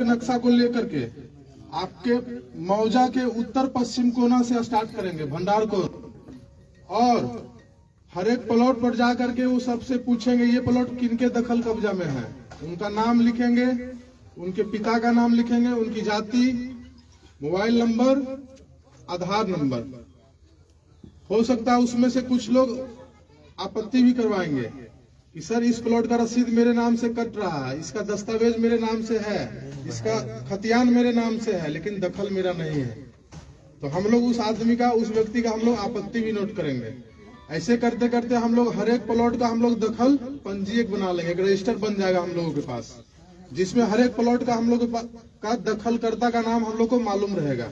नक्शा को लेकर के आपके मौजा के उत्तर पश्चिम कोना से स्टार्ट करेंगे भंडार को, और हर एक प्लॉट पर जा करके वो सबसे पूछेंगे ये प्लॉट किनके दखल कब्जा में है, उनका नाम लिखेंगे, उनके पिता का नाम लिखेंगे, उनकी जाति, मोबाइल नंबर, आधार नंबर। हो सकता है उसमें से कुछ लोग आपत्ति भी करवाएंगे कि सर इस प्लॉट का रसीद मेरे नाम से कट रहा है, इसका दस्तावेज मेरे नाम से है, इसका खतियान मेरे नाम से है, लेकिन दखल मेरा नहीं है। तो हम लोग उस आदमी का, उस व्यक्ति का हम लोग आपत्ति भी नोट करेंगे। ऐसे करते करते हम लोग हर एक प्लॉट का हम लोग दखल पंजीयक बना लेंगे, एक रजिस्टर बन जाएगा हम लोगों के पास, जिसमें हर एक प्लॉट का हम लोग का दखलकर्ता का नाम हम लोग को मालूम रहेगा।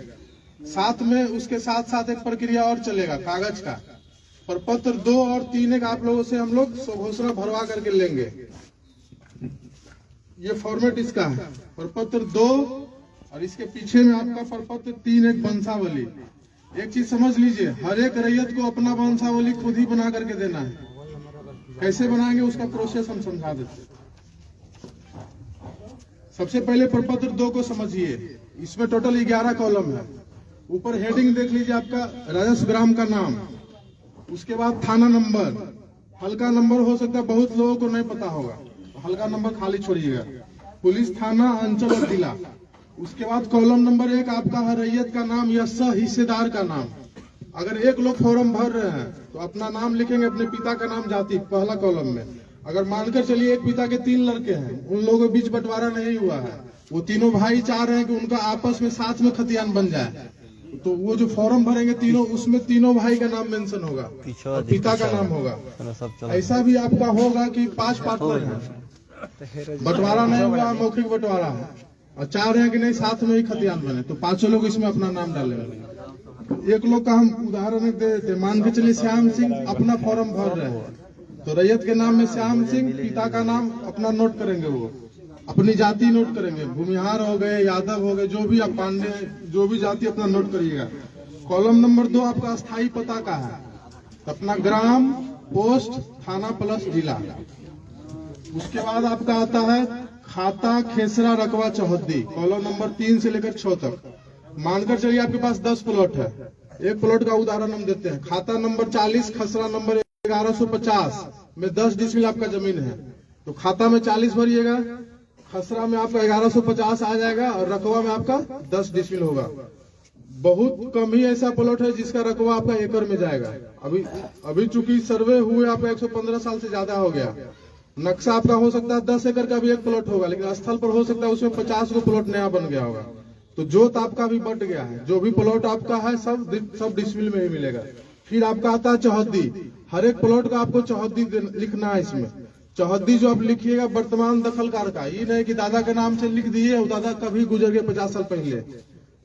साथ में उसके साथ साथ एक प्रक्रिया और चलेगा कागज का, प्रपत्र 2 और 3 एक आप लोगों से हम लोग स्वघोषणा भरवा करके लेंगे। ये फॉर्मेट इसका है, प्रपत्र 2 और इसके पीछे में आपका प्रपत्र 3 एक वंशावली। एक चीज समझ लीजिए, हर एक रैयत को अपना वंशावली खुद ही बना करके देना है। कैसे बनाएंगे उसका प्रोसेस हम समझा देते। सबसे पहले प्रपत्र 2 को समझिए, इसमें टोटल 11 कॉलम है। ऊपर हेडिंग देख लीजिए आपका राजस्व ग्राम का नाम, उसके बाद थाना नंबर, हल्का नंबर हो सकता है बहुत लोगों को नहीं पता होगा, तो हल्का नंबर खाली छोड़िएगा, पुलिस थाना, अंचल और जिला। उसके बाद कॉलम नंबर 1 आपका है रैयत का नाम या सह हिस्सेदार का नाम। अगर एक लोग फॉर्म भर रहे हैं तो अपना नाम लिखेंगे, अपने पिता का नाम, जाति, पहला कॉलम में। अगर मानकर चलिए एक पिता के 3 लड़के हैं, उन लोगों के बीच बंटवारा नहीं हुआ है, वो तीनों भाई चाह रहे हैं कि उनका आपस में साथ में खतियान बन जाए, तो वो जो फॉर्म भरेंगे तीनों, उसमें तीनों भाई का नाम मेंशन होगा और पिता का नाम होगा। ऐसा भी आपका होगा कि 5 पार्टनर हैं, बंटवारा नहीं हुआ, मौखिक बंटवारा है, और चाह रहे हैं कि नहीं साथ में ही खतियान बने, तो 5 लोग इसमें अपना नाम डालेंगे। एक लोग का हम उदाहरण देते, मान के चलिए श्याम सिंह अपना फॉर्म भर रहे हैं, तो रैयत के नाम में श्याम सिंह, पिता का नाम अपना नोट करेंगे, वो अपनी जाति नोट करेंगे, भूमिहार हो गए, यादव हो गए, जो भी आप पांडे, जो भी जाति अपना नोट करिएगा। कॉलम नंबर 2 आपका स्थायी पता का है, तो अपना ग्राम, पोस्ट, थाना प्लस जिला। उसके बाद आपका आता है खाता, खेसरा, रकबा, चौहद्दी, कॉलम नंबर 3 से लेकर 6 तक। मानकर चलिए आपके पास 10 प्लॉट है, एक प्लॉट का उदाहरण हम देते हैं। खाता नंबर 40, खसरा नंबर 1150 में 10 डिसमिल आपका जमीन है, तो खाता में 40 भरिएगा, खसरा में आपका 1150 आ जाएगा, और रकबा में आपका 10 डिसमिल होगा। बहुत कम ही ऐसा प्लॉट है जिसका रकबा आपका एकड़ में जाएगा। अभी चूंकि सर्वे हुए आपका 115 साल से ज्यादा हो गया, नक्शा आपका हो सकता है 10 एकड़ का भी एक प्लॉट होगा, लेकिन स्थल पर हो सकता है उसमें 50 को प्लॉट नया बन गया होगा, तो जोत आपका भी बढ़ गया है। जो भी प्लॉट आपका है सब डिसमिल में ही मिलेगा। फिर आपका आता है चौहद्दी, हर एक प्लॉट का आपको चौहद्दी लिखना है। इसमें चौहद्दी जो आप लिखिएगा वर्तमान दखलकार का, ये नहीं कि दादा के नाम से लिख दिए और दादा कभी गुजर गए 50 साल पहले।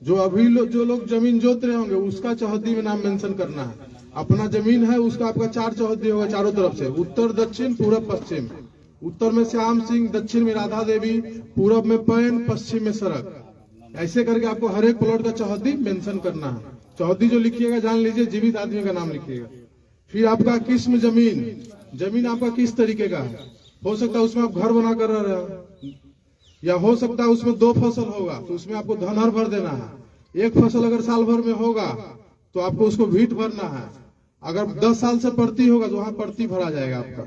जो अभी जो लोग जमीन जोत रहे होंगे उसका चौहद्दी में नाम मेंशन करना है। अपना जमीन है उसका आपका 4 चौहद्दी होगा चारों तरफ से, उत्तर, दक्षिण, पूरब, पश्चिम। उत्तर में श्याम सिंह, दक्षिण में राधा देवी, पूरब में पैन, पश्चिम में सड़क। ऐसे करके आपको हर एक प्लॉट का चौहद्दी मेंशन करना है। चौहद्दी जो लिखिएगा जान लीजिए जीवित आदमी का नाम लिखिएगा। फिर आपका किस्म जमीन आपका किस तरीके का है, हो सकता है उसमें आप घर बना कर रह रहे हो, या हो सकता है उसमें 2 फसल होगा तो उसमें आपको धनहर भर देना है। एक फसल अगर साल भर में होगा तो आपको उसको भीट भरना है। अगर 10 साल से प्रति होगा तो वहां प्रति भरा जाएगा आपका।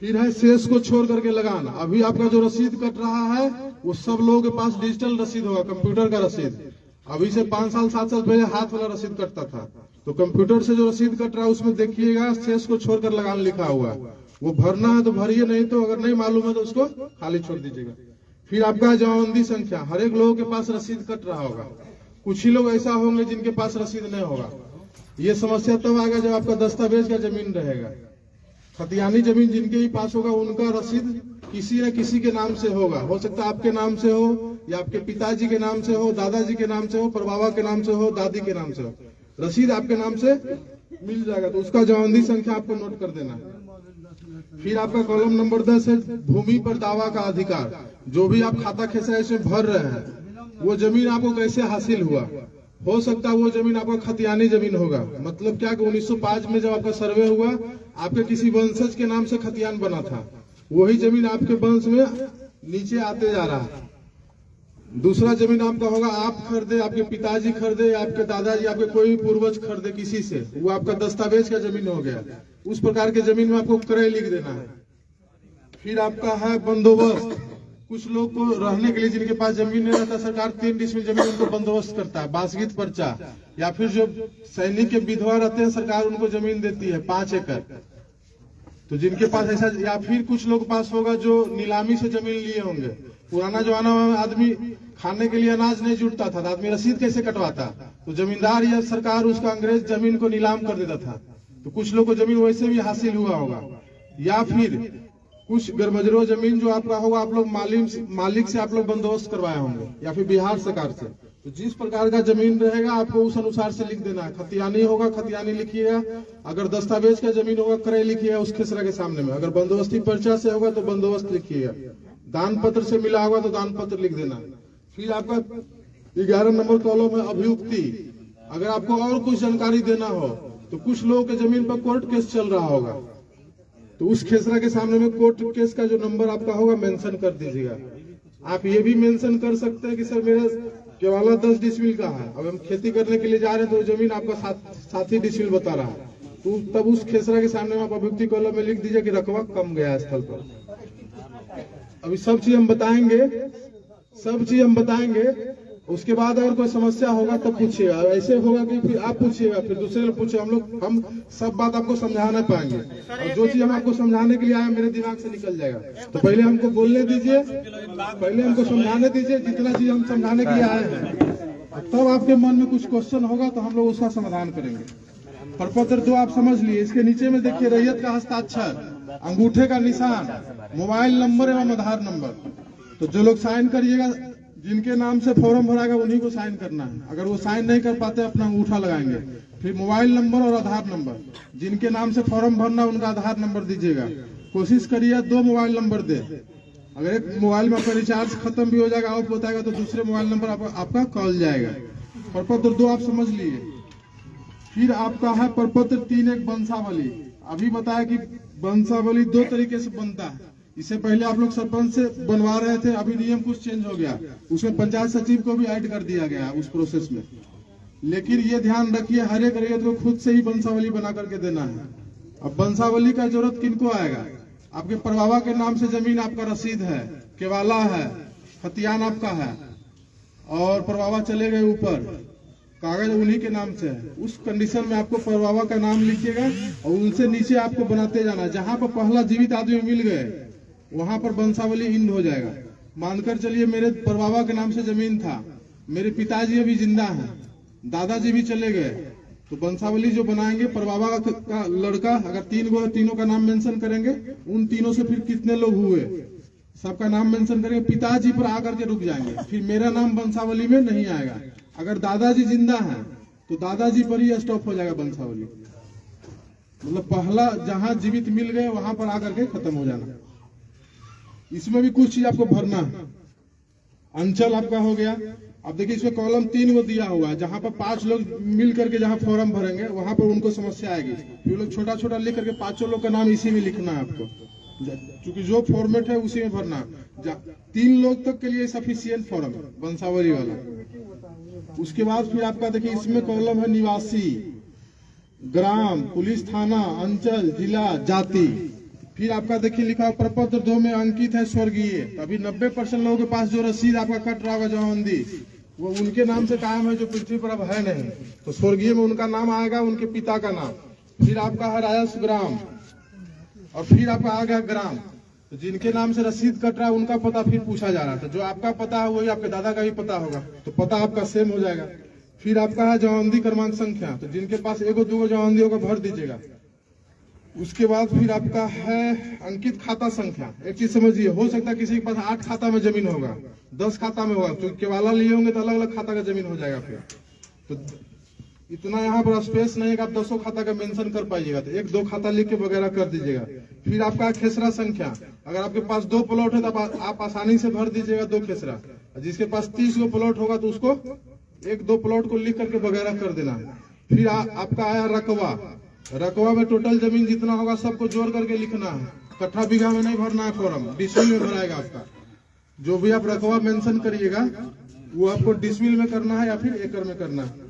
फिर है शेष को छोड़ करके लगाना। अभी आपका जो रसीद कट रहा है वो सब लोगों के पास डिजिटल रसीद होगा, कंप्यूटर का रसीद। अभी से 5 साल 7 साल पहले हाथ वाला रसीद कटता था, तो कंप्यूटर से जो रसीद कट रहा है उसमें देखिएगा शेष को छोड़कर लगान लिखा हुआ, वो भरना है तो भरिए, नहीं तो अगर नहीं मालूम है तो उसको खाली छोड़ दीजिएगा। फिर आपका जमाबंदी संख्या, हर एक लोगों के पास रसीद कट रहा होगा, कुछ ही लोग ऐसा होंगे जिनके पास रसीद नहीं होगा। ये समस्या तब आएगा जब आपका दस्तावेज का जमीन रहेगा। खतियानी जमीन जिनके ही पास होगा उनका रसीद किसी न किसी के नाम से होगा, हो सकता है आपके नाम से हो, या आपके पिताजी के नाम से हो, दादाजी के नाम से हो, परबाबा के नाम से हो, दादी के नाम से हो, रसीद आपके नाम से मिल जाएगा, तो उसका जमाबंदी संख्या आपको नोट कर देना। फिर आपका कॉलम नंबर 10 है भूमि पर दावा का अधिकार। जो भी आप खाता खेसरा इसमें भर रहे हैं वो जमीन आपको कैसे हासिल हुआ, हो सकता है वो जमीन आपका खतियानी जमीन होगा। मतलब क्या कि 1905 में जब आपका सर्वे हुआ आपके किसी वंशज के नाम से खतियान बना था, वही जमीन आपके वंश में नीचे आते जा रहा है। दूसरा जमीन आपका होगा आप खरीदे, आपके पिताजी खरीदे, आपके दादाजी, आपके कोई भी पूर्वज खरीदे किसी से, वो आपका दस्तावेज का जमीन हो गया। उस प्रकार के जमीन में आपको क्रय लिख देना है। फिर आपका है बंदोबस्त। कुछ लोग को रहने के लिए जिनके पास जमीन नहीं रहता, सरकार 3 डिसमिल जमीन उनको बंदोबस्त करता है, बासगीत पर्चा। या फिर जो सैनिक के विधवा रहते हैं, सरकार उनको जमीन देती है 5 एकड़। तो जिनके पास ऐसा, या फिर कुछ लोग के पास होगा जो नीलामी से जमीन लिए होंगे। पुराना जमाना में आदमी खाने के लिए अनाज नहीं जुटता था, तो आदमी रसीद कैसे कटवाता? तो जमींदार या सरकार उसका अंग्रेज जमीन को नीलाम कर देता था। तो कुछ लोग को जमीन वैसे भी हासिल हुआ होगा। या फिर कुछ गरमजरो जमीन जो आपका होगा, आप लोग मालिक से आप लोग बंदोबस्त करवाए होंगे, या फिर बिहार सरकार से। तो जिस प्रकार का जमीन रहेगा आपको उस अनुसार से लिख देना है। खतियानी होगा खतियानी लिखिएगा, अगर दस्तावेज का जमीन होगा क्रय लिखिएगा उस खेसरा के सामने में, अगर बंदोबस्ती पर्चा से होगा तो बंदोबस्त लिखिएगा, दान पत्र से मिला होगा तो दान पत्र लिख देना। फिर आपका 11 नंबर कॉलम है अभियुक्ति। अगर आपको और कुछ जानकारी देना हो, तो कुछ लोगों के जमीन पर कोर्ट केस चल रहा होगा, तो उस खेसरा के सामने में कोर्ट केस का जो नंबर आपका होगा मेंशन कर दीजिएगा। आप ये भी मेंशन कर सकते हैं कि सर मेरा केवाला 10 डिसमिल का है, अब हम खेती करने के लिए जा रहे हैं तो जमीन आपका 7 ही डिसमिल बता रहा है, तो तब उस खेसरा के सामने में आप अभियुक्ति कॉलम में लिख दीजिए कि रकबा कम गया स्थल पर। अभी सब चीज हम बताएंगे, उसके बाद अगर कोई समस्या होगा तब पूछिएगा। ऐसे होगा कि फिर आप पूछिएगा, फिर दूसरे लोग पूछे, हम सब बात आपको समझा नहीं पाएंगे। और जो चीज हम आपको समझाने के लिए आए मेरे दिमाग से निकल जाएगा, तो पहले हमको बोलने दीजिए, पहले हमको समझाने दीजिए जितना चीज हम समझाने के लिए आए हैं। तब आपके मन में कुछ क्वेश्चन होगा तो हम लोग उसका समाधान करेंगे। प्रपत्र 2 आप समझ लिए, इसके नीचे में देखिए रैयत का हस्ताक्षर, अंगूठे का निशान, मोबाइल नंबर एवं आधार नंबर। तो जो लोग साइन करिएगा, जिनके नाम से फॉर्म भराएगा उन्हीं को साइन करना है। अगर वो साइन नहीं कर पाते अपना अंगूठा लगाएंगे। फिर मोबाइल नंबर और आधार नंबर, जिनके नाम से फॉर्म भरना उनका आधार नंबर दीजिएगा। कोशिश करिए 2 मोबाइल नंबर दे। अगर एक मोबाइल में आपका रिचार्ज खत्म भी हो जाएगा, ऑफ बताएगा, तो दूसरे मोबाइल नंबर आपका कॉल जाएगा। प्रपत्र 2 आप समझ लिए। फिर आपका है प्रपत्र 3 एक वंशावली। अभी बताया कि वंशावली 2 तरीके से बनता है। इससे पहले आप लोग सरपंच से बनवा रहे थे, अभी नियम कुछ चेंज हो गया, उसमें पंचायत सचिव को भी ऐड कर दिया गया उस प्रोसेस में। लेकिन ये ध्यान रखिए हर एक रैयत को खुद से ही वंशावली बना करके देना है। अब वंशावली का जरूरत किनको आएगा? आपके परबाबा के नाम से जमीन आपका रसीद है, केवाला है, खतियान आपका है, और परबाबा चले गए ऊपर, कागज उन्हीं के नाम से है। उस कंडीशन में आपको परबाबा का नाम लिखिएगा और उनसे नीचे आपको बनाते जाना। जहां पर पहला जीवित आदमी मिल गए वहां पर वंशावली इंड हो जाएगा। मानकर चलिए मेरे परबाबा के नाम से जमीन था, मेरे पिताजी अभी जिंदा हैं, दादाजी भी चले गए, तो वंशावली जो बनाएंगे परबाबा का लड़का, अगर 3 का नाम मेंशन करेंगे, उन तीनों से फिर कितने लोग हुए सबका नाम मेंशन करेंगे, पिताजी पर आकर के रुक जाएंगे, फिर मेरा नाम वंशावली में नहीं आएगा। अगर दादाजी जिंदा हैं तो दादाजी पर ही स्टॉप हो जाएगा वंशावली। मतलब पहला जहां जीवित मिल गए वहां पर आकर के खत्म हो जाना। इसमें भी कुछ चीज आपको भरना है। अंचल आपका हो गया। अब देखिए इसमें कॉलम 3 को दिया हुआ है, जहां पर 5 लोग मिल करके जहां फॉर्म भरेंगे वहां पर उनको समस्या आएगी। फिर लोग छोटा छोटा लिख करके 5 लोग का नाम इसी में लिखना है आपको, क्योंकि जो फॉर्मेट है उसी में भरना। 3 लोग तक के लिए सफिशियंट फॉर्म है वंशावली वाला। उसके बाद फिर आपका देखिए इसमें कॉलम है निवासी, ग्राम, पुलिस थाना, अंचल, जिला, जाति। फिर आपका देखिए लिखा प्रपत्र 2 में अंकित है स्वर्गीय। अभी 90% लोगों के पास जो रसीद आपका कट रहा होगा जमाबंदी, वो उनके नाम से कायम है जो पृथ्वी पर अब है नहीं, तो स्वर्गीय में उनका नाम आएगा, उनके पिता का नाम। फिर आपका है राजस्व ग्राम, और फिर आपका आ गया ग्राम। तो जिनके नाम से रसीद कट रहा है उनका पता फिर पूछा जा रहा था। जो आपका पता है वही आपके दादा का भी पता होगा, तो पता आपका सेम हो जाएगा। फिर आपका है जमाबंदी क्रमांक संख्या, तो जिनके पास 1-2 जमाबंदी होगा भर दीजिएगा। उसके बाद फिर आपका है अंकित खाता संख्या। एक चीज समझिए, हो सकता है किसी के पास 8 खाता में जमीन होगा, 10 खाता में होगा, तो केवाला लिए होंगे तो अलग अलग खाता का जमीन हो जाएगा। फिर तो इतना यहाँ पर स्पेस नहीं है कि आप 200 खाता का मेंशन कर पाइएगा, तो 1-2 खाता लिख के वगैरह कर दीजिएगा। फिर आपका खेसरा संख्या, अगर आपके पास 2 प्लॉट है तो आप आसानी से भर दीजिएगा 2 खेसरा। जिसके पास 30 गो प्लॉट होगा तो उसको 1-2 प्लॉट को लिख करके वगैरह कर देना। फिर आपका आया रकबा। रकबा में टोटल जमीन जितना होगा सबको जोड़ करके लिखना है, कट्ठा बीघा में नहीं भरना है फॉर्म, डिसमिल में भराएगा आपका। जो भी आप रकबा मेंशन करिएगा वो आपको डिसमिल में करना है या फिर एकड़ में करना है।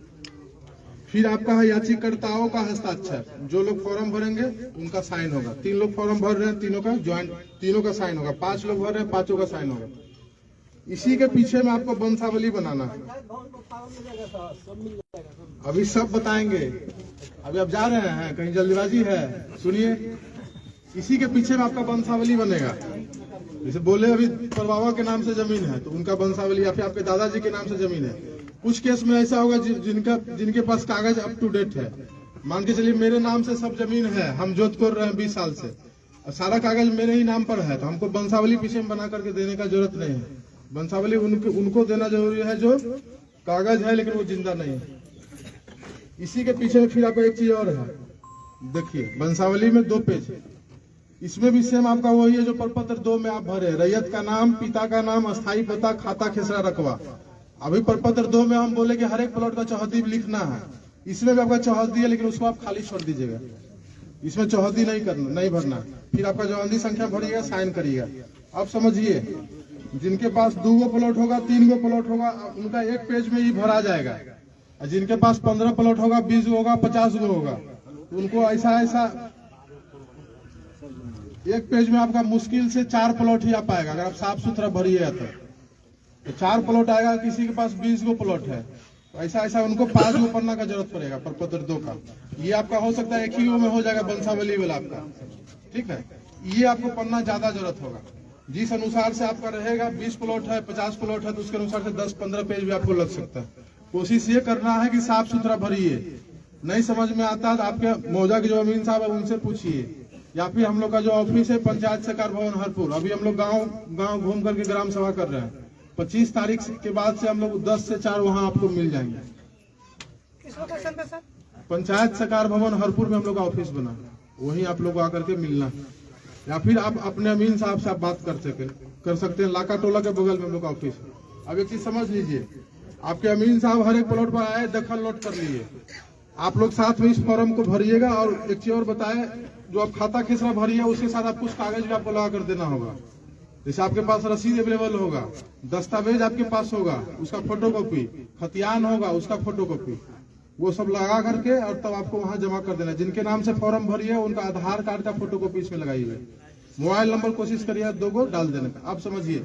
फिर आपका है याचिकाकर्ताओं का हस्ताक्षर, जो लोग फॉर्म भरेंगे उनका साइन होगा। 3 लोग फॉर्म भर रहे हैं, तीनों का ज्वाइंट, तीनों का साइन होगा। 5 लोग भर रहे हैं, 5 का साइन होगा। इसी के पीछे में आपको वंशावली बनाना है। अभी सब बताएंगे, अभी आप जा रहे हैं, कहीं जल्दीबाजी है, सुनिए। इसी के पीछे में आपका वंशावली बनेगा। जैसे बोले अभी परबाबा के नाम से जमीन है तो उनका वंशावली, या फिर आपके दादाजी के नाम से जमीन है। कुछ केस में ऐसा होगा जिनके पास कागज अप टू डेट है। मान के चलिए मेरे नाम से सब जमीन है, हम जोत कर रहे हैं 20 साल से, और सारा कागज मेरे ही नाम पर है, तो हमको वंशावली पीछे में बना करके देने का जरूरत नहीं है। वंशावली उनको देना जरूरी है जो कागज है लेकिन वो जिंदा नहीं है। इसी के पीछे फिर आपको एक चीज और है, देखिए वंशावली में 2 पेज है। इसमें भी सेम आपका वही है जो प्रपत्र 2 में आप भरे, रैयत का नाम, पिता का नाम, अस्थायी पता, खाता खेसरा रकबा। अभी प्रपत्र 2 में हम बोले कि हर एक प्लॉट का चौहद्दी लिखना है। इसमें भी आपका चौहद्दी है लेकिन उसको आप खाली छोड़ दीजिएगा, इसमें चौहद्दी नहीं भरना। फिर आपका चौहद्दी संख्या भरिएगा, साइन करिएगा। अब समझिए, जिनके पास 2 प्लॉट होगा, 3 प्लॉट होगा, उनका 1 पेज में ही भरा जाएगा। और जिनके पास 15 प्लॉट होगा, 20 होगा, 50 होगा, तो उनको ऐसा 1 पेज में आपका मुश्किल से 4 प्लॉट ही आ पाएगा। अगर आप साफ सुथरा भरिएगा तो 4 प्लॉट आएगा। किसी के पास 20 प्लॉट है तो ऐसा उनको 5 पन्ना का जरूरत पड़ेगा प्रपत्र 2 का। ये आपका हो सकता है 1 ही में हो जाएगा वंशावली वाला आपका, ठीक है। ये आपको पन्ना ज्यादा जरूरत होगा। जिस अनुसार से आपका रहेगा, 20 प्लॉट है, 50 प्लॉट है, तो उसके अनुसार से 10-15 पेज भी आपको लग सकता है। कोशिश ये करना है कि साफ सुथरा भरिए। नहीं समझ में आता तो आपके मौजा के जो अमीन साहब है उनसे पूछिए, या फिर हम लोग का जो ऑफिस है पंचायत सहकार भवन हरपुर, अभी हम लोग गांव घूम करके ग्राम सभा कर रहे हैं। 25 तारीख के बाद से हम लोग 10 से 4 वहां आपको मिल जाएंगे। पंचायत सहकार भवन हरपुर में हम लोग का ऑफिस बना, वहीं आप लोग आकर के मिलना, या फिर आप अपने अमीन साहब से आप बात कर सकते हैं। लाका टोला के बगल में हम लोग का ऑफिस है। अब एक चीज समझ लीजिए, आपके अमीन साहब हर एक प्लॉट पर आए, दखल नोट कर लिए। आप लोग साथ में इस फॉर्म को भरिएगा। और एक चीज और बताए, जो आप खाता खेसरा भरिए उसके साथ आप कुछ कागज भी आपको लगा कर देना होगा। जैसे आपके पास रसीद अवेलेबल होगा, दस्तावेज आपके पास होगा, उसका फोटोकॉपी, खतियान होगा, उसका फोटोकॉपी, वो सब लगा करके और तब आपको वहां जमा कर देना। जिनके नाम से फॉर्म भरिए उनका आधार कार्ड का फोटोकॉपी इसमें लगाइए। मोबाइल नंबर कोशिश करिए 2 डाल देने का। आप समझिए,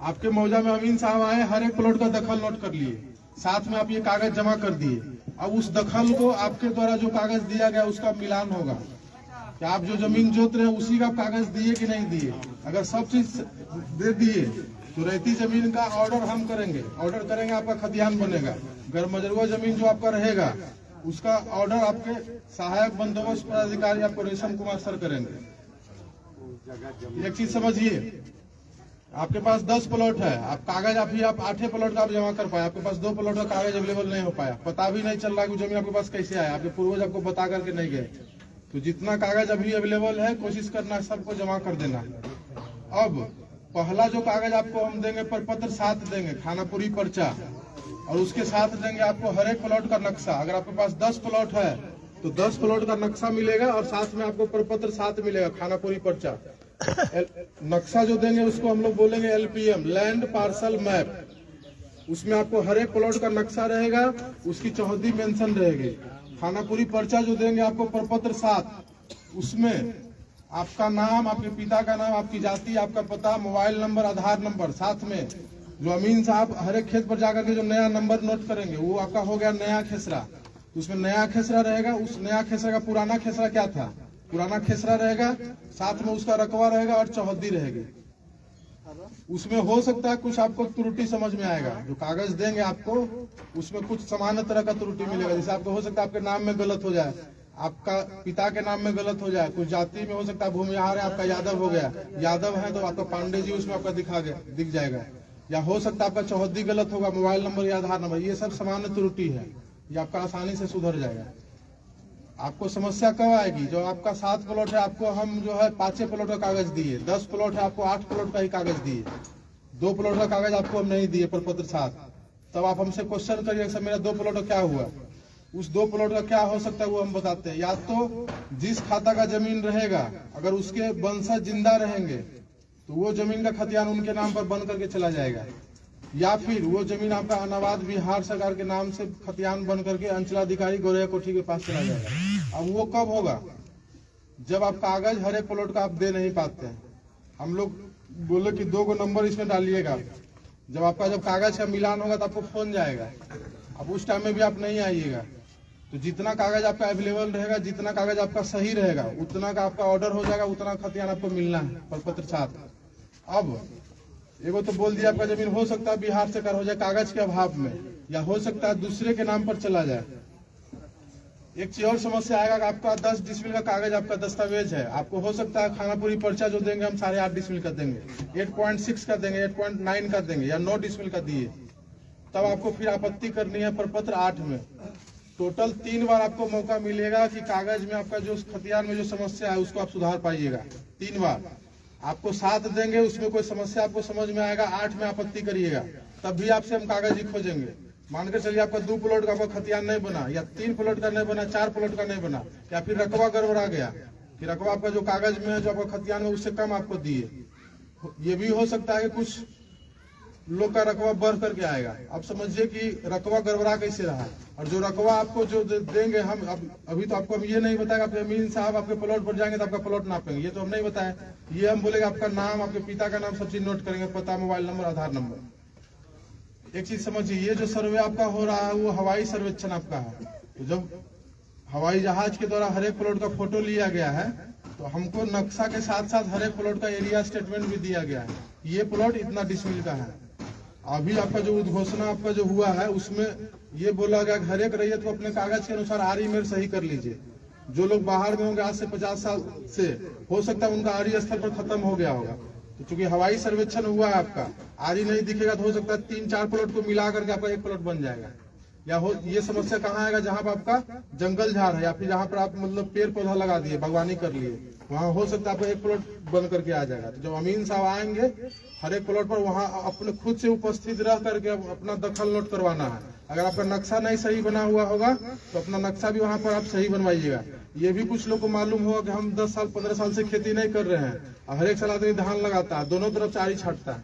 आपके मौजा में अमीन साहब आए, हर एक प्लॉट का दखल नोट कर लिए, साथ में आप ये कागज जमा कर दिए। अब उस दखल को आपके द्वारा जो कागज दिया गया उसका मिलान होगा कि आप जो जमीन जोत रहे हैं उसी का कागज दिए कि नहीं दिए। अगर सब चीज दे दिए तो रहती जमीन का ऑर्डर हम करेंगे, आपका खतियान बनेगा। अगर मजरूआ जमीन जो आपका रहेगा उसका ऑर्डर आपके सहायक बंदोबस्त पदाधिकारी आपको रेशम कुमार सर करेंगे। एक चीज समझिए, आपके पास 10 प्लॉट है, आप कागज आप 8 प्लॉट का आप जमा कर पाए, आपके पास 2 प्लॉट का कागज अवेलेबल नहीं हो पाया, पता भी नहीं चल रहा कि जमीन आपके पास कैसे आया, आपके पूर्वज आपको बता करके नहीं गए। तो जितना कागज अभी अवेलेबल है कोशिश करना है सबको जमा कर देना। अब पहला जो कागज आपको हम देंगे, प्रपत्र 7 देंगे, खानापुरी पर्चा, और उसके साथ देंगे आपको हर एक प्लॉट का नक्शा। अगर आपके पास 10 प्लॉट है तो 10 प्लॉट का नक्शा मिलेगा और साथ में आपको प्रपत्र 7 मिलेगा, खानापुरी पर्चा। नक्शा जो देंगे उसको हम लोग बोलेंगे LPM, लैंड पार्सल मैप। उसमें आपको हर एक प्लॉट का नक्शा रहेगा, उसकी चौहद्दी मेंशन रहेगी। खानापुरी पर्चा जो देंगे आपको प्रपत्र 7, उसमें आपका नाम, आपके पिता का नाम, आपकी जाति, आपका पता, मोबाइल नंबर, आधार नंबर, साथ में जो अमीन साहब हर एक खेत पर जाकर के जो नया नंबर नोट करेंगे वो आपका हो गया नया खेसरा। उसमें नया खेसरा रहेगा, उस नया खेसरा का पुराना खेसरा क्या था, पुराना खेसरा रहेगा, साथ में उसका रकबा रहेगा और चौहद्दी रहेगी। उसमें हो सकता है कुछ आपको त्रुटि समझ में आएगा, जो कागज देंगे आपको उसमें कुछ सामान्य तरह का त्रुटि मिलेगा। जैसे आपको हो सकता है आपके नाम में गलत हो जाए, आपका पिता के नाम में गलत हो जाए, कुछ जाति में हो सकता है भूमिहार है आपका यादव हो गया, यादव है तो आपका पांडे जी उसमें आपका दिख जाएगा, या हो सकता है आपका चौहद्दी गलत होगा, मोबाइल नंबर या आधार नंबर, ये सब सामान्य त्रुटि है, ये आपका आसानी से सुधर जाएगा। आपको समस्या कब आएगी, जो आपका 7 प्लॉट है आपको हम जो है 5 प्लॉट का कागज दिए, 10 प्लॉट है आपको 8 प्लॉट का ही कागज दिए, 2 प्लॉट का कागज आपको हम नहीं दिए प्रपत्र 7, तब आप हमसे क्वेश्चन करिए सर मेरा 2 प्लॉट का क्या हुआ। उस 2 प्लॉट का क्या हो सकता है वो हम बताते हैं। या तो जिस खाता का जमीन रहेगा अगर उसके वंशज जिंदा रहेंगे तो वो जमीन का खतियान उनके नाम पर बन करके चला जाएगा, या फिर वो जमीन आपका अनाबाद बिहार सरकार के नाम से खतियान बन करके अंचलाधिकारी गोरैया कोठी के पास चला जाएगा। अब वो कब होगा? जब आप कागज हर एक प्लॉट का आप दे नहीं पाते हैं। हम लोग बोले कि 2 नंबर इसमें डालिएगा, जब आपका जब कागज का मिलान होगा तो आपको फोन जाएगा। अब उस टाइम में भी आप नहीं आइएगा, तो जितना कागज आपका अवेलेबल रहेगा, जितना कागज आपका सही रहेगा, उतना का आपका ऑर्डर हो जाएगा, उतना खतियान आपको मिलना है प्रपत्र साथ। अब एगो तो बोल दिया आपका जमीन हो सकता है बिहार से कर हो जाए कागज के अभाव में, या हो सकता है दूसरे के नाम पर चला जाए। एक चीज और समस्या आएगा कि आपका 10 डिसमिल का कागज आपका दस्तावेज है, आपको हो सकता है खानापुरी पर्चा जो देंगे हम 8.5 डिसमिल का देंगे, 8.6 का देंगे, 8.9 का देंगे, या 9 डिसमिल का दिए, तब आपको फिर आपत्ति करनी है प्रपत्र 8 में। टोटल 3 बार आपको मौका मिलेगा कि कागज में आपका जो खतियान में जो समस्या है उसको आप सुधार पाइएगा। 3 बार आपको 7 देंगे, उसमें कोई समस्या आपको समझ में आएगा, 8 में आपत्ति करिएगा, तब भी आपसे हम कागज ही खोजेंगे। मान कर चलिए आपका 2 प्लॉट का आपका खतियान नहीं बना, या 3 प्लॉट का नहीं बना, 4 प्लॉट का नहीं बना, या फिर रकबा गड़बड़ा गया कि रकबा आपका जो कागज में है जो आपका खतियान में उससे कम आपको दिए। ये भी हो सकता है कि कुछ लोग का रकबा बढ़ करके आएगा। आप समझिए कि रकबा गड़बड़ा कैसे रहा, और जो रकबा आपको जो देंगे हम अभी तो आपको हम ये नहीं बताएगा आप अमीन साहब आपके प्लॉट पर जाएंगे तो आपका प्लॉट नापेंगे, ये तो हम नहीं बताए। ये हम बोलेंगे आपका नाम, आपके पिता का नाम, सब चीज नोट करेंगे, पता, मोबाइल नंबर, आधार नंबर। एक चीज समझिए, ये जो सर्वे आपका हो रहा है वो हवाई सर्वेक्षण आपका है। तो जब हवाई जहाज के द्वारा हर एक प्लॉट का फोटो लिया गया है, तो हमको नक्शा के साथ साथ हर एक प्लॉट का एरिया स्टेटमेंट भी दिया गया है, ये प्लॉट इतना डिसमिल का है। अभी आपका जो उद्घोषणा आपका जो हुआ है उसमें ये बोला गया हर एक रैयत को अपने कागज के अनुसार आरी मेर सही कर लीजिए। जो लोग बाहर में होंगे आज से 50 साल से, हो सकता है उनका आरी स्थल पर खत्म हो गया होगा, तो चूंकि हवाई सर्वेक्षण हुआ है आपका, आरी नहीं दिखेगा तो हो सकता है 3-4 प्लॉट को मिला करके आपका एक प्लॉट बन जाएगा। या हो ये समस्या कहाँ आएगा? जहाँ पर आपका जंगल झाड़ है, या फिर जहाँ पर आप मतलब पेड़ पौधा लगा दिए, बागवानी कर लिए, वहाँ हो सकता है आपका एक प्लॉट बन करके आ जाएगा। तो जब अमीन साहब आएंगे हर एक प्लॉट पर, वहाँ अपने खुद से उपस्थित रह करके अपना दखल नोट करवाना है। अगर आपका नक्शा नहीं सही बना हुआ होगा तो अपना नक्शा भी वहाँ पर आप सही बनवाइएगा। ये भी कुछ लोग को मालूम होगा कि हम 10 साल 15 साल से खेती नहीं कर रहे हैं, हर एक साल आदमी धान लगाता है, दोनों तरफ चारी छाटता है,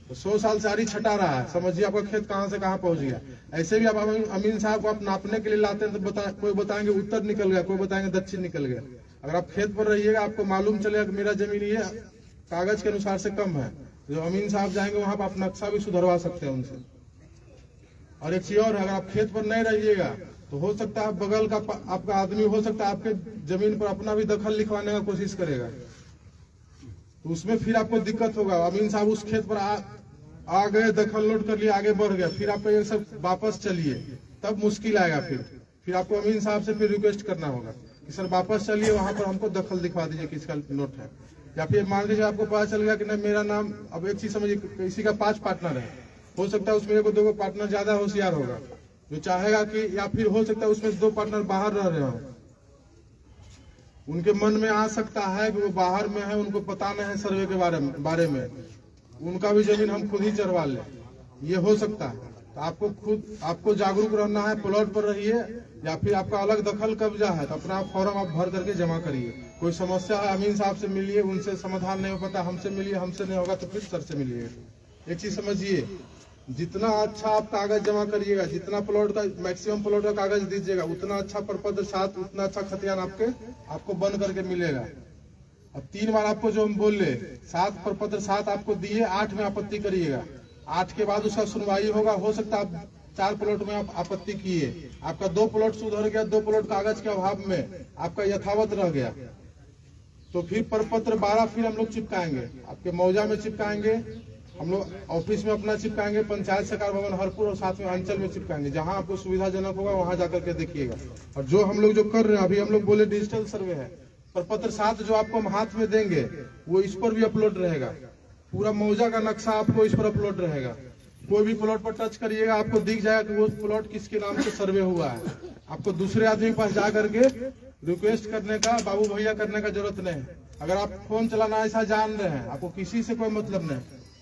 तो 100 साल से आरी छटा रहा है, समझिए आपका खेत कहाँ से कहाँ पहुंच गया। ऐसे भी आप अमीन साहब को आप नापने के लिए लाते हैं तो कोई बताएंगे उत्तर निकल गया, कोई बताएंगे दक्षिण निकल गया। अगर आप खेत पर रहिएगा आपको मालूम चलेगा कि मेरा जमीन ये कागज के अनुसार से कम है, जो अमीन साहब जाएंगे वहां पर आप नक्शा भी सुधरवा सकते हैं उनसे। और एक चीज और है, अगर आप खेत पर नहीं रहिएगा तो हो सकता है बगल का आपका आदमी हो सकता है आपके जमीन पर अपना भी दखल लिखवाने का कोशिश करेगा, तो उसमें फिर आपको दिक्कत होगा। अमीन साहब उस खेत पर आ गए, दखल नोट कर लिए, आगे बढ़ गया, फिर आपको ये सब वापस चलिए, तब मुश्किल आएगा। फिर आपको अमीन साहब से फिर रिक्वेस्ट करना होगा कि सर वापस चलिए, वहां पर हमको दखल दिखवा दीजिए किसका नोट है। या फिर मान लीजिए आपको पता चल गया कि नहीं मेरा नाम, अब एक चीज समझिए, किसी का 5 पार्टनर है, हो सकता है उसमें 1-2 पार्टनर ज्यादा होशियार होगा जो चाहेगा कि, या फिर हो सकता है उसमें 2 पार्टनर बाहर रह रहे हो, उनके मन में आ सकता है कि वो बाहर में है, उनको पता नहीं है सर्वे के बारे में, उनका भी जमीन हम खुद ही चरवा ले, ये हो सकता है। तो आपको जागरूक रहना है, प्लॉट पर रहिए, या फिर आपका अलग दखल कब्जा है तो अपना फॉर्म आप भर करके जमा करिए। कोई समस्या है अमीन साहब से मिलिए, उनसे समाधान नहीं हो पाता हमसे मिलिए, हमसे नहीं होगा तो फिर सर से मिलिए। एक चीज समझिए, जितना अच्छा आप कागज जमा करिएगा, जितना प्लॉट का मैक्सिमम प्लॉट का कागज दीजिएगा, उतना अच्छा प्रपत्र 7, उतना अच्छा खतियान आपको बन करके मिलेगा। अब 3 बार आपको जो हम बोल रहे 7 प्रपत्र 7 आपको दिए, 8 में आपत्ति करिएगा, 8 के बाद उसका सुनवाई होगा। हो सकता है आप 4 प्लॉट में आप आपत्ति किए, आपका 2 प्लॉट सुधर गया, 2 प्लॉट कागज के अभाव में आपका यथावत रह गया, तो फिर प्रपत्र 12 फिर हम लोग चिपकाएंगे, आपके मौजा में चिपकाएंगे, हम लोग ऑफिस में अपना चिपकाएंगे, पंचायत सरकार भवन हरपुर और साथ में अंचल में चिपकाएंगे, जहां आपको सुविधाजनक होगा वहां जाकर के देखिएगा। और जो हम लोग जो कर रहे हैं अभी, हम लोग बोले डिजिटल सर्वे है, प्रपत्र 7 जो आपको हम हाथ में देंगे वो इस पर भी अपलोड रहेगा, पूरा मौजा का नक्शा आपको इस पर अपलोड रहेगा। कोई भी प्लॉट पर टच करिएगा आपको दिख जाएगा कि वो प्लॉट किसके नाम से सर्वे हुआ है। आपको दूसरे आदमी के पास जा करके रिक्वेस्ट करने का, बाबू भैया करने का जरूरत नहीं। अगर आप फोन चलाना ऐसा जान रहे हैं, आपको किसी से कोई मतलब नहीं,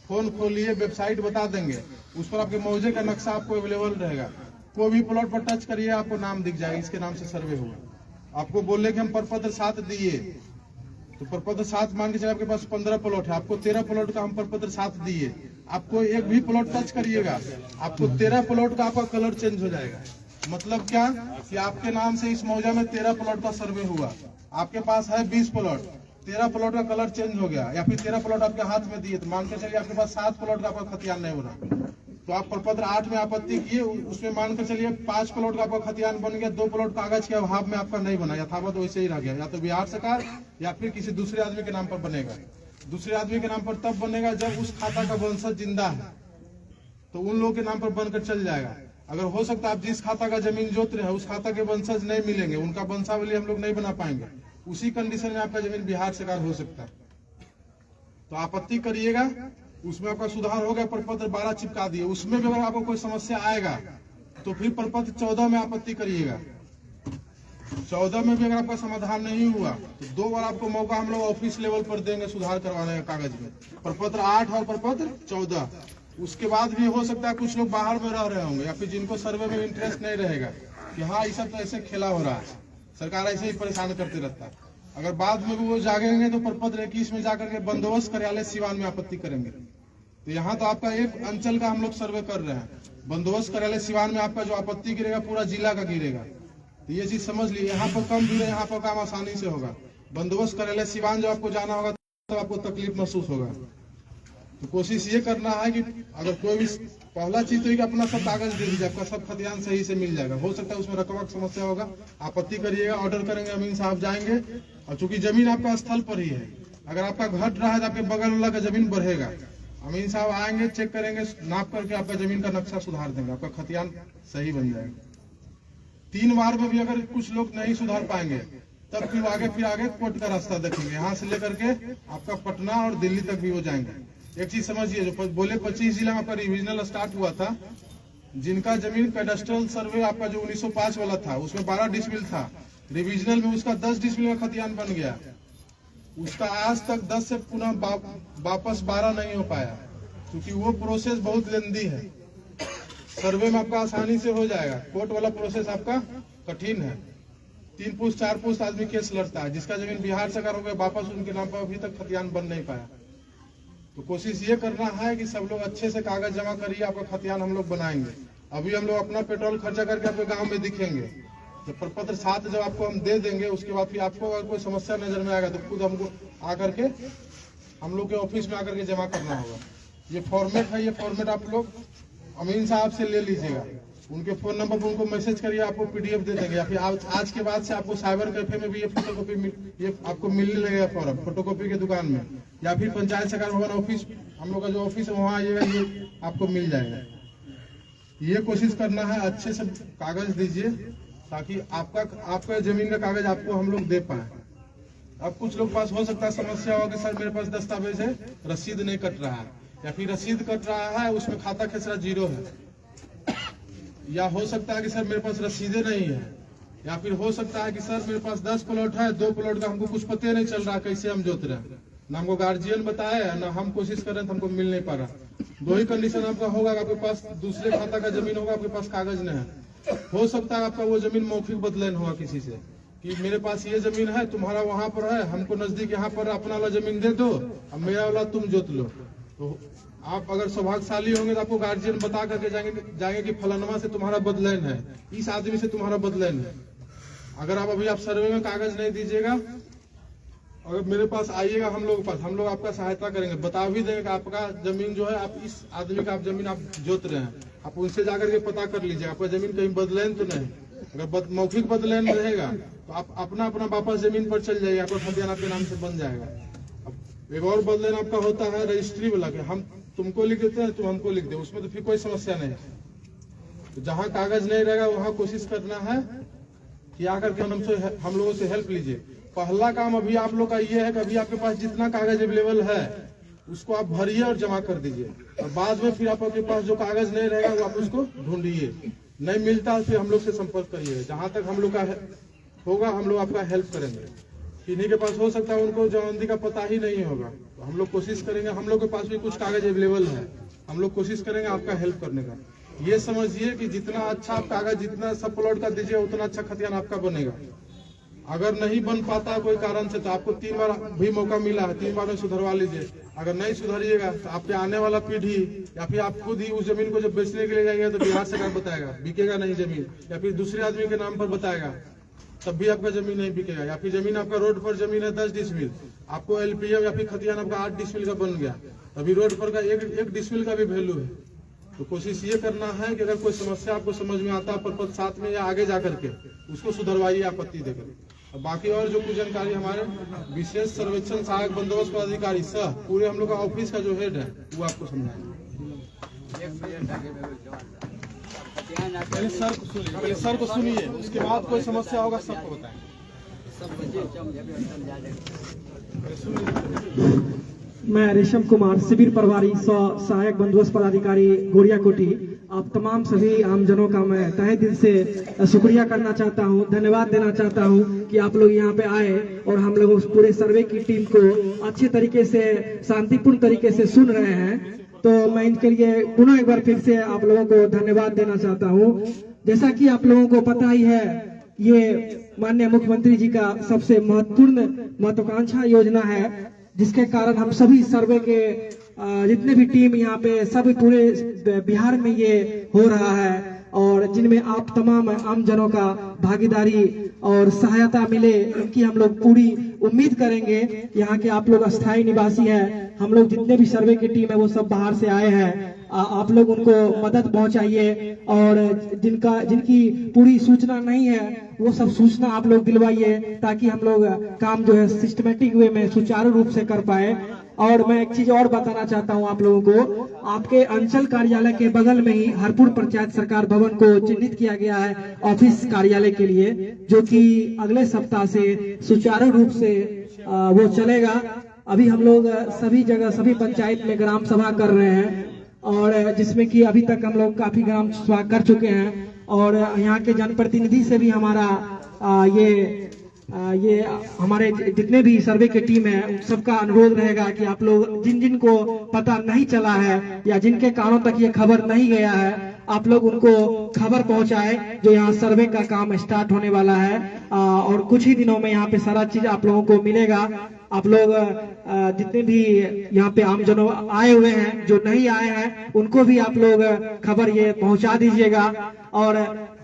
फोन खोलिए, वेबसाइट बता देंगे, उस पर आपके मौजे का नक्शा आपको अवेलेबल रहेगा। कोई भी प्लॉट पर टच करिए आपको नाम दिख जाएगा, इसके नाम से सर्वे हुआ। आपको बोले कि हम प्रपत्र 7 दिए, तो प्रपत्र 7 मान के चलिए आपके पास 15 प्लॉट है, आपको 13 प्लॉट का हम प्रपत्र 7 दिए, आपको एक भी प्लॉट टच करिएगा आपको 13 प्लॉट का आपका कलर चेंज हो जाएगा। मतलब क्या कि आपके नाम से इस मौजा में 13 प्लॉट का सर्वे हुआ, आपके पास है 20 प्लॉट, 13 प्लॉट का कलर चेंज हो गया या फिर 13 प्लॉट आपके हाथ में दिए, तो मान के चलिए आपके पास 7 प्लॉट का आपका खतियान नहीं हो रहा, तो आप प्रपत्र 8 में आपत्ति किए, उसमें मान कर चलिए 5 प्लॉट का आपका खतियान बन गया, 2 प्लॉट कागज के अभाव में आपका नहीं बना, यथावत वैसे ही रह गया, या तो बिहार सरकार या फिर किसी दूसरे आदमी के नाम पर बनेगा। दूसरे आदमी के नाम पर तब बनेगा जब उस खाता का वंशज जिंदा है, तो उन लोगों के नाम पर बनकर चल जाएगा। अगर हो सकता है आप जिस खाता का जमीन जोत रहे हैं उस खाता के वंशज नहीं मिलेंगे, उनका वंशावली हम लोग नहीं बना पाएंगे, उसी कंडीशन में आपका जमीन बिहार सरकार हो सकता है। तो आपत्ति करिएगा, उसमें आपका सुधार हो गया, प्रपत्र 12 चिपका दिए, उसमें भी अगर आपको कोई समस्या आएगा तो फिर प्रपत्र 14 में आपत्ति करिएगा। 14 में भी अगर आपका समाधान नहीं हुआ तो 2 बार आपको मौका हम लोग ऑफिस लेवल पर देंगे सुधार करवाने का कागज में, प्रपत्र 8 और प्रपत्र 14। उसके बाद भी हो सकता है कुछ लोग बाहर में रह रहे होंगे या फिर जिनको सर्वे में इंटरेस्ट नहीं रहेगा कि हाँ ये सब तो ऐसे खेला हो रहा है, सरकार ऐसे ही परेशान करते रहता है, अगर बाद में भी वो जागेंगे तो प्रपत्र 21 में जाकर के बंदोबस्त कार्यालय सिवान में आपत्ति करेंगे। तो यहाँ तो आपका एक अंचल का हम लोग सर्वे कर रहे हैं, बंदोबस्त कार्यालय सिवान में आपका जो आपत्ति गिरेगा पूरा जिला का गिरेगा। तो ये चीज समझ लीजिए, यहाँ पर कम गिरे, यहाँ पर काम आसानी से होगा। बंदोबस्त कार्यालय सिवान जब आपको जाना होगा तो आपको तकलीफ महसूस होगा। तो कोशिश ये करना है कि अगर कोई भी पहला चीज तो कि अपना सब कागज दे दीजिए, आपका सब खतियान सही से मिल जाएगा। हो सकता है उसमें रकबा की समस्या होगा, आपत्ति करिएगा, ऑर्डर करेंगे, अमीन साहब जाएंगे, और चूंकि जमीन आपका स्थल पर ही है, अगर आपका घट रहा है तो आपके बगल वाला का जमीन बढ़ेगा, अमीन साहब आएंगे, चेक करेंगे, नाप करके आपका जमीन का नक्शा सुधार देंगे, आपका खतियान सही बन जाएगा। 3 बार में भी अगर कुछ लोग नहीं सुधार पाएंगे तब फिर आगे कोर्ट का रास्ता देखेंगे, यहाँ से लेकर के आपका पटना और दिल्ली तक भी हो जाएंगे। एक चीज समझिए, जो बोले 25 जिला में आपका रिविजनल स्टार्ट हुआ था, जिनका जमीन कैडेस्ट्रल सर्वे आपका जो 1905 वाला था उसमें 12 डिसमिल था, रिविजनल में उसका 10 डिसमिल का खतियान बन गया, उसका आज तक 10 से पुनः वापस 12 नहीं हो पाया, क्योंकि वो प्रोसेस बहुत लेंदी है। सर्वे में आपका आसानी से हो जाएगा, कोर्ट वाला प्रोसेस आपका कठिन है, 3 पुश्त 4 पुश्त आदमी केस लड़ता है, जिसका जमीन बिहार सरकार हो गया वापस उनके नाम पर अभी तक खतियान बन नहीं पाया। तो कोशिश ये करना है कि सब लोग अच्छे से कागज जमा करिए, आपका खतियान हम लोग बनाएंगे। अभी हम लोग अपना पेट्रोल खर्चा करके आपके गांव में दिखेंगे, जब प्रपत्र 7 जब आपको हम दे देंगे उसके बाद फिर आपको अगर कोई समस्या नजर में आएगा तो खुद हमको आकर के हम लोग के ऑफिस में आकर के जमा करना होगा। ये फॉर्मेट है, ये फॉर्मेट आप लोग अमीन साहब से ले लीजिएगा, उनके फोन नंबर पर उनको मैसेज करिए, आपको पीडीएफ दे देंगे, या फिर आज के बाद से आपको साइबर कैफे में भी ये फोटोकॉपी ये आपको मिलने लगेगा फॉर्म, फोटोकॉपी के दुकान में, या फिर पंचायत सरकार भवन ऑफिस, हम लोग का जो ऑफिस है वहाँ आइएगा, ये आपको मिल जाएगा। ये कोशिश करना है अच्छे से कागज दीजिए ताकि आपका जमीन का कागज आपको हम लोग दे पाए। अब कुछ लोग पास हो सकता है समस्या हो कि सर मेरे पास दस्तावेज है, रसीद नहीं कट रहा है, या फिर रसीद कट रहा है उसमें खाता खेसरा 0 है, या हो सकता है कि सर मेरे पास रसीदें नहीं है, या फिर हो सकता है कि सर मेरे पास 10 प्लॉट है, 2 प्लॉट का हमको कुछ पता नहीं चल रहा कैसे हम जोत रहे हैं, ना हमको गार्जियन बताया ना हम कोशिश कर रहे हैं तो हमको मिल नहीं पा रहा। 2 ही कंडीशन आपका होगा, आपके पास दूसरे खाता का जमीन होगा, आपके पास कागज नहीं है। हो सकता है आपका वो जमीन मौखिक बदलान हुआ किसी से कि मेरे पास ये जमीन है, तुम्हारा वहां पर है, हमको नजदीक यहाँ पर अपना वाला जमीन दे दो, अब मेरा वाला तुम जोत लो। तो आप अगर सौभाग्यशाली होंगे तो आपको गार्जियन बता करके जाएंगे कि फलानमा से तुम्हारा बदलान है, इस आदमी से तुम्हारा बदलान है। अगर आप सर्वे में कागज नहीं दीजिएगा, अगर मेरे पास आइएगा हम लोग आपका सहायता करेंगे, बता भी देंगे कि आपका जमीन जो है, आप इस आदमी का आप जमीन आप जोत रहे हैं, आप उनसे जाकर के पता कर लीजिए आपका जमीन कहीं बदलान तो नहीं। अगर मौखिक बदलान रहेगा तो आप अपना वापस जमीन पर चल जाइए, आपका खतियान आपके नाम से बन जाएगा। अब एक और बदलान आपका होता है रजिस्ट्री वाला के, हम तुमको लिख देते हैं, तुम हमको लिख दे, उसमें तो फिर कोई समस्या नहीं। तो जहाँ कागज नहीं रहेगा वहाँ कोशिश करना है कि आकर के हम लोगों से हेल्प लीजिए। पहला काम अभी आप लोग का ये है कि अभी आपके पास जितना कागज अवेलेबल है उसको आप भरिए और जमा कर दीजिए, और बाद में फिर आपके पास जो कागज नहीं रहेगा वो आप उसको ढूंढिए, नहीं मिलता फिर हम लोग से संपर्क करिए। जहां तक हम लोग का होगा हम लोग आपका हेल्प करेंगे। किन्हीं के पास हो सकता है उनको जमानती का पता ही नहीं होगा, तो हम लोग कोशिश करेंगे, हम लोग के पास भी कुछ कागज अवेलेबल है, हम लोग कोशिश करेंगे आपका हेल्प करने का। ये समझिए कि जितना अच्छा आप कागज जितना सब प्लॉट का दीजिए उतना अच्छा खतियान आपका बनेगा। अगर नहीं बन पाता है कोई कारण से तो आपको 3 बार भी मौका मिला है, 3 बार में सुधरवा लीजिए। अगर नहीं सुधरिएगा तो आपके आने वाला पीढ़ी या फिर आप खुद ही उस जमीन को जब बेचने के लिए जाएंगे तो बिहार सरकार बताएगा बिकेगा नहीं जमीन, या फिर दूसरे आदमी के नाम पर बताएगा तब भी आपका जमीन नहीं बिकेगा। या फिर जमीन आपका रोड पर जमीन है 10 डिसमिल, आपको LPM या फिर खतियान आपका 8 डिसमिल का बन गया, अभी रोड पर का एक डिसमिल का भी वैल्यू है। तो कोशिश ये करना है कि अगर कोई समस्या आपको समझ में आता है पर साथ में या आगे जाकर के उसको सुधरवाइए आपत्ति देकर। बाकी और जो कुछ जानकारी हमारे विशेष सर्वेक्षण सहायक बंदोबस्त पदाधिकारी सह पूरे हम लोग का ऑफिस का जो हेड है वो आपको समझाएंगे। पहले सर को सुनिए, उसके बाद कोई समस्या होगा सबको बताएंगे। मैं रेशम कुमार, शिविर प्रभारी सहायक बंदोबस्त पदाधिकारी गोरिया कोटी। आप तमाम सभी आमजनों का मैं तहे दिल से शुक्रिया करना चाहता हूं, धन्यवाद देना चाहता हूं कि आप लोग यहां पे आए और हम लोग उस पूरे सर्वे की टीम को अच्छे तरीके से शांतिपूर्ण तरीके से सुन रहे हैं। तो मैं इनके लिए पुनः एक बार फिर से आप लोगों को धन्यवाद देना चाहता हूं। जैसा कि आप लोगों को पता ही है, ये माननीय मुख्यमंत्री जी का सबसे महत्वपूर्ण महत्वाकांक्षा योजना है, जिसके कारण हम सभी सर्वे के जितने भी टीम यहाँ पे सब पूरे बिहार में ये हो रहा है और जिनमें आप तमाम आम जनों का भागीदारी और सहायता मिले, उनकी हम लोग पूरी उम्मीद करेंगे। यहाँ के आप लोग अस्थायी निवासी हैं, हम लोग जितने भी सर्वे की टीम है वो सब बाहर से आए हैं। आप लोग उनको मदद पहुंचाइए और जिनकी पूरी सूचना नहीं है वो सब सूचना आप लोग दिलवाइए, ताकि हम लोग काम जो है सिस्टमेटिक वे में सुचारू रूप से कर पाए। और मैं एक चीज और बताना चाहता हूं आप लोगों को, आपके अंचल कार्यालय के बगल में ही हरपुर पंचायत सरकार भवन को चिन्हित किया गया है ऑफिस कार्यालय के लिए, जो कि अगले सप्ताह से सुचारू रूप से वो चलेगा। अभी हम लोग सभी जगह सभी पंचायत में ग्राम सभा कर रहे हैं और जिसमें कि अभी तक हम लोग काफी ग्राम सभा कर चुके हैं और यहाँ के जनप्रतिनिधि से भी हमारा ये हमारे जितने भी सर्वे की टीम है उन सबका अनुरोध रहेगा कि आप लोग जिन को पता नहीं चला है या जिनके कानों तक ये खबर नहीं गया है, आप लोग उनको खबर पहुंचाए जो यहाँ सर्वे का काम स्टार्ट होने वाला है और कुछ ही दिनों में यहाँ पे सारा चीज आप लोगों को मिलेगा। आप लोग जितने भी यहाँ पे आमजनों आए हुए हैं, जो नहीं आए हैं, उनको भी आप लोग खबर ये पहुंचा दीजिएगा। और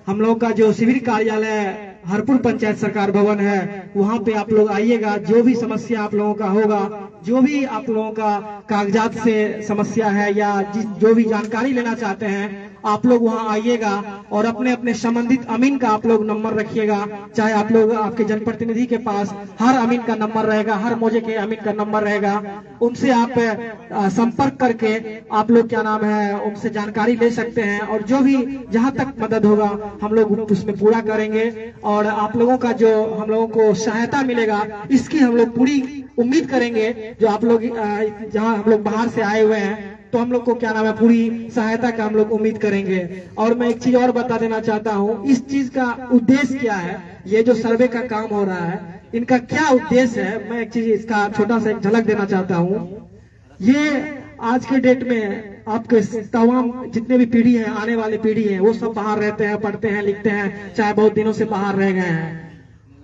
हम लोग का जो शिविर कार्यालय हरपुर पंचायत सरकार भवन है, वहाँ पे आप लोग आइएगा। जो भी समस्या आप लोगों का होगा, जो भी आप लोगों का कागजात से समस्या है या जो भी जानकारी लेना चाहते हैं, आप लोग वहाँ आइएगा और अपने अपने संबंधित अमीन का आप लोग नंबर रखिएगा। चाहे आप लोग आपके जनप्रतिनिधि के पास हर अमीन का नंबर रहेगा, हर मौजे के अमीन का नंबर रहेगा, उनसे आप संपर्क करके आप लोग क्या नाम है उनसे जानकारी ले सकते हैं और जो भी जहाँ तक मदद होगा हम लोग उसमें पूरा करेंगे। और आप लोगों का जो हम लोगों को सहायता मिलेगा इसकी हम लोग पूरी उम्मीद करेंगे। जो आप लोग जहाँ हम लोग बाहर से आए हुए हैं तो हम लोग को क्या नाम है पूरी सहायता का हम लोग उम्मीद करेंगे। और मैं एक चीज और बता देना चाहता हूँ, इस चीज का उद्देश्य क्या है, ये जो सर्वे का काम हो रहा है इनका क्या उद्देश्य है, मैं एक चीज इसका छोटा सा एक झलक देना चाहता हूँ। ये आज के डेट में आपके तमाम जितने भी पीढ़ी है, आने वाली पीढ़ी है, वो सब बाहर रहते हैं, पढ़ते हैं, लिखते हैं, चाहे बहुत दिनों से बाहर रह गए हैं।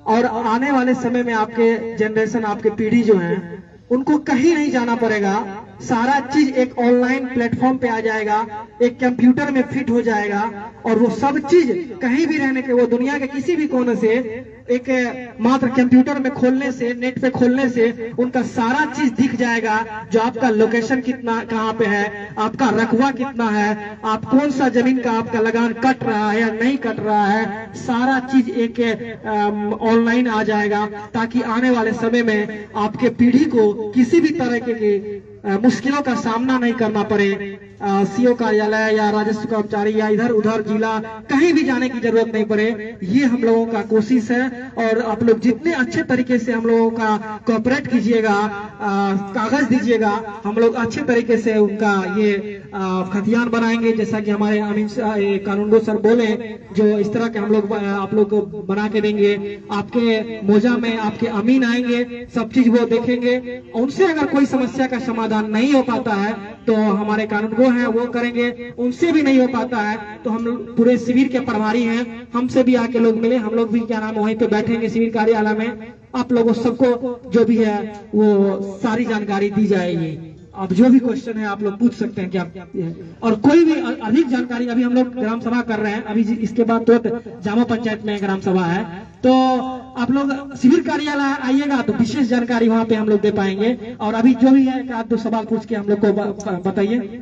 और आने वाले समय में आपके जनरेशन, आपके पीढ़ी जो है, उनको कहीं नहीं जाना पड़ेगा। सारा चीज एक ऑनलाइन प्लेटफॉर्म पे आ जाएगा, एक कंप्यूटर में फिट हो जाएगा और वो सब चीज कहीं भी रहने के, वो दुनिया के किसी भी कोने से एक मात्र कंप्यूटर में खोलने से, नेट पे खोलने से उनका सारा चीज दिख जाएगा। जो आपका लोकेशन कितना कहाँ पे है, आपका रकबा कितना है, आप कौन सा जमीन का आपका लगान कट रहा है या नहीं कट रहा है, सारा चीज एक ऑनलाइन आ जाएगा, ताकि आने वाले समय में आपके पीढ़ी को किसी भी तरह के मुश्किलों का सामना नहीं करना पड़े। सीओ कार्यालय या राजस्व कर्मचारी या इधर उधर जिला कहीं भी जाने की जरूरत नहीं पड़े। ये हम लोगों का कोशिश है और आप लोग जितने अच्छे तरीके से हम लोगों का कोऑपरेट कीजिएगा, कागज दीजिएगा, हम लोग अच्छे तरीके से उनका ये खतियान बनाएंगे। जैसा कि हमारे अमीन कानूनगो सर बोले, जो इस तरह के हम लोग आप लोग को बना के देंगे। आपके मोजा में आपके अमीन आएंगे, सब चीज वो देखेंगे। उनसे अगर कोई समस्या का समाधान नहीं हो पाता है तो हमारे कानूनगो वो हैं वो करेंगे, उनसे भी नहीं हो पाता है तो हम पूरे शिविर के प्रभारी हैं, हमसे भी आके लोग मिले, हम लोग भी क्या नाम वहीं पे बैठेंगे शिविर कार्यालय में, आप लोगों सबको जो भी है वो सारी जानकारी दी जाएगी। अब जो भी क्वेश्चन है आप लोग पूछ सकते हैं क्या, और कोई भी अधिक जानकारी, अभी हम लोग ग्राम सभा कर रहे हैं, अभी इसके बाद तो जामा पंचायत में ग्राम सभा है, तो आप लोग शिविर कार्यालय आइएगा तो विशेष जानकारी वहां पे हम लोग दे पाएंगे। और अभी जो भी है एक आध दो सवाल पूछ के हम लोग को बताइए।